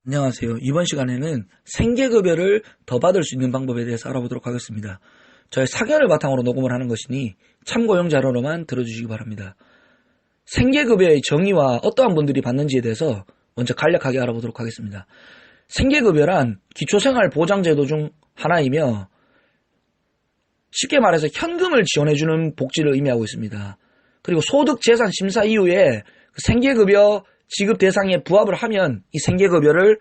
안녕하세요. 이번 시간에는 생계급여를 더 받을 수 있는 방법에 대해서 알아보도록 하겠습니다. 저의 사견을 바탕으로 녹음을 하는 것이니 참고용 자료로만 들어주시기 바랍니다. 생계급여의 정의와 어떠한 분들이 받는지에 대해서 먼저 간략하게 알아보도록 하겠습니다. 생계급여란 기초생활보장제도 중 하나이며 쉽게 말해서 현금을 지원해주는 복지를 의미하고 있습니다. 그리고 소득재산 심사 이후에 생계급여 지급 대상에 부합을 하면 이 생계급여를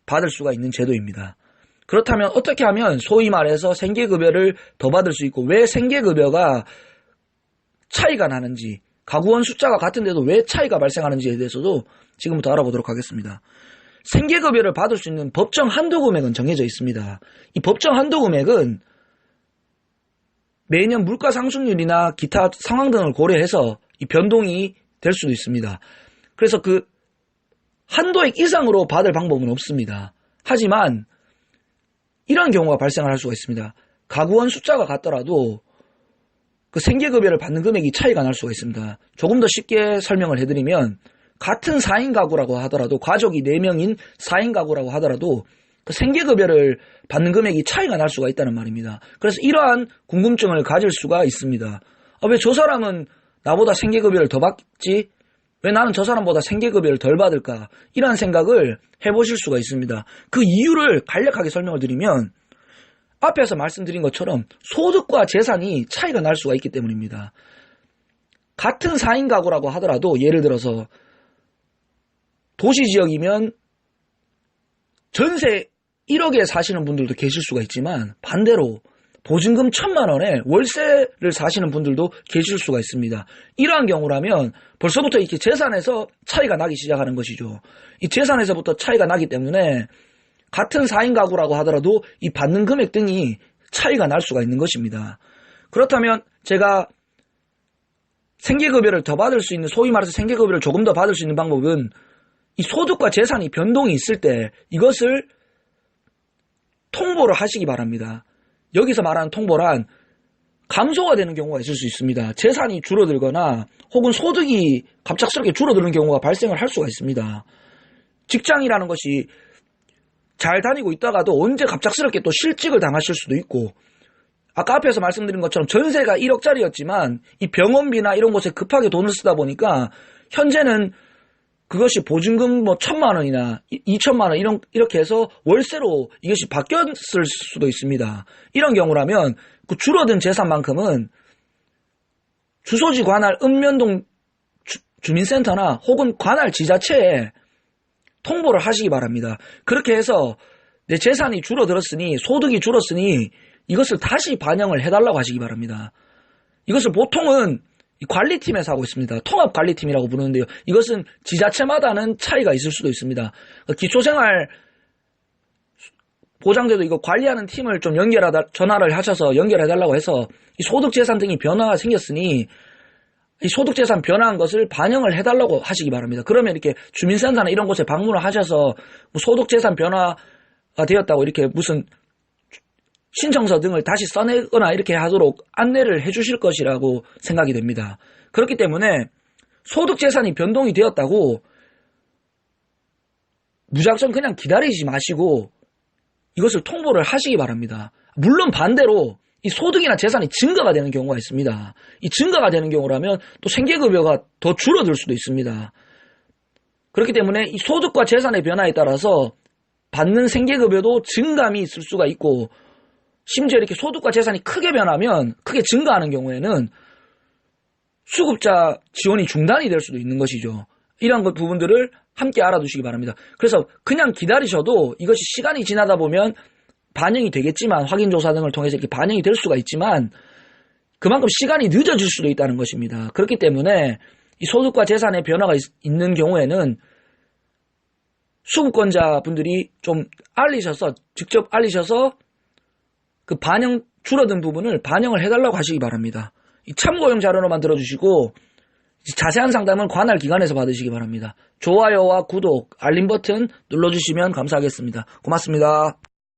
받을 수가 있는 제도입니다. 그렇다면 어떻게 하면 소위 말해서 생계급여를 더 받을 수 있고 왜 생계급여가 차이가 나는지, 가구원 숫자가 같은데도 왜 차이가 발생하는지에 대해서도 지금부터 알아보도록 하겠습니다. 생계급여를 받을 수 있는 법정 한도 금액은 정해져 있습니다. 이 법정 한도 금액은 매년 물가 상승률이나 기타 상황 등을 고려해서 이 변동이 될 수도 있습니다. 그래서 그 한도액 이상으로 받을 방법은 없습니다. 하지만 이런 경우가 발생을 할 수가 있습니다. 가구원 숫자가 같더라도 그 생계급여를 받는 금액이 차이가 날 수가 있습니다. 조금 더 쉽게 설명을 해드리면 같은 4인 가구라고 하더라도 가족이 4명인 4인 가구라고 하더라도 그 생계급여를 받는 금액이 차이가 날 수가 있다는 말입니다. 그래서 이러한 궁금증을 가질 수가 있습니다. 왜 저 사람은 나보다 생계급여를 더 받지? 왜 나는 저 사람보다 생계급여를 덜 받을까? 이런 생각을 해보실 수가 있습니다. 그 이유를 간략하게 설명을 드리면 앞에서 말씀드린 것처럼 소득과 재산이 차이가 날 수가 있기 때문입니다. 같은 4인 가구라고 하더라도 예를 들어서 도시지역이면 전세 1억에 사시는 분들도 계실 수가 있지만 반대로 보증금 1,000만 원에 월세를 사시는 분들도 계실 수가 있습니다. 이러한 경우라면 벌써부터 이렇게 재산에서 차이가 나기 시작하는 것이죠. 이 재산에서부터 차이가 나기 때문에 같은 4인 가구라고 하더라도 이 받는 금액 등이 차이가 날 수가 있는 것입니다. 그렇다면 제가 생계급여를 더 받을 수 있는, 소위 말해서 생계급여를 조금 더 받을 수 있는 방법은 이 소득과 재산이 변동이 있을 때 이것을 통보를 하시기 바랍니다. 여기서 말하는 통보란 감소가 되는 경우가 있을 수 있습니다. 재산이 줄어들거나 혹은 소득이 갑작스럽게 줄어드는 경우가 발생을 할 수가 있습니다. 직장이라는 것이 잘 다니고 있다가도 언제 갑작스럽게 또 실직을 당하실 수도 있고, 아까 앞에서 말씀드린 것처럼 전세가 1억짜리였지만 이 병원비나 이런 곳에 급하게 돈을 쓰다 보니까 현재는 그것이 보증금 1,000만 원이나 2,000만 원 이렇게 해서 월세로 이것이 바뀌었을 수도 있습니다. 이런 경우라면 그 줄어든 재산만큼은 주소지 관할 읍면동 주민센터나 혹은 관할 지자체에 통보를 하시기 바랍니다. 그렇게 해서 내 재산이 줄어들었으니, 소득이 줄었으니 이것을 다시 반영을 해달라고 하시기 바랍니다. 이것을 보통은 관리팀에서 하고 있습니다. 통합관리팀이라고 부르는데요. 이것은 지자체마다는 차이가 있을 수도 있습니다. 기초생활 보장제도 이거 관리하는 팀을 좀 전화를 하셔서 연결해달라고 해서 이 소득재산 등이 변화가 생겼으니 이 소득재산 변화한 것을 반영을 해달라고 하시기 바랍니다. 그러면 이렇게 주민센터나 이런 곳에 방문을 하셔서 소득재산 변화가 되었다고 이렇게 무슨 신청서 등을 다시 써내거나 이렇게 하도록 안내를 해주실 것이라고 생각이 됩니다. 그렇기 때문에 소득재산이 변동이 되었다고 무작정 그냥 기다리지 마시고 이것을 통보를 하시기 바랍니다. 물론 반대로 이 소득이나 재산이 증가가 되는 경우가 있습니다. 이 증가가 되는 경우라면 또 생계급여가 더 줄어들 수도 있습니다. 그렇기 때문에 이 소득과 재산의 변화에 따라서 받는 생계급여도 증감이 있을 수가 있고, 심지어 이렇게 소득과 재산이 크게 변하면, 크게 증가하는 경우에는 수급자 지원이 중단이 될 수도 있는 것이죠. 이런 부분들을 함께 알아두시기 바랍니다. 그래서 그냥 기다리셔도 이것이 시간이 지나다 보면 반영이 되겠지만, 확인조사 등을 통해서 이렇게 반영이 될 수가 있지만 그만큼 시간이 늦어질 수도 있다는 것입니다. 그렇기 때문에 이 소득과 재산의 변화가 있는 경우에는 수급권자분들이 좀 직접 알리셔서 그 줄어든 부분을 반영을 해달라고 하시기 바랍니다. 이 참고용 자료로만 들어주시고 자세한 상담은 관할 기관에서 받으시기 바랍니다. 좋아요와 구독, 알림 버튼 눌러주시면 감사하겠습니다. 고맙습니다.